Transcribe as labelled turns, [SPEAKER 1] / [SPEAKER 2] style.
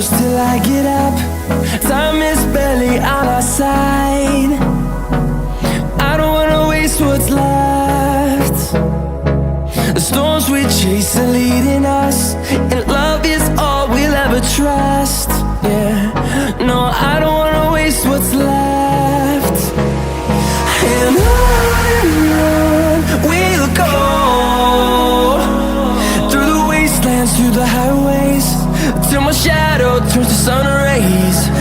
[SPEAKER 1] close till I get up. Time is barely on our side. I don't wanna waste what's left. The storms we chase are leading us, and love is all we'll ever trust. Yeah, no, I don't wanna waste what's left. And on we'll go, through the wastelands, through the highways, till my shadow turns to sun rays.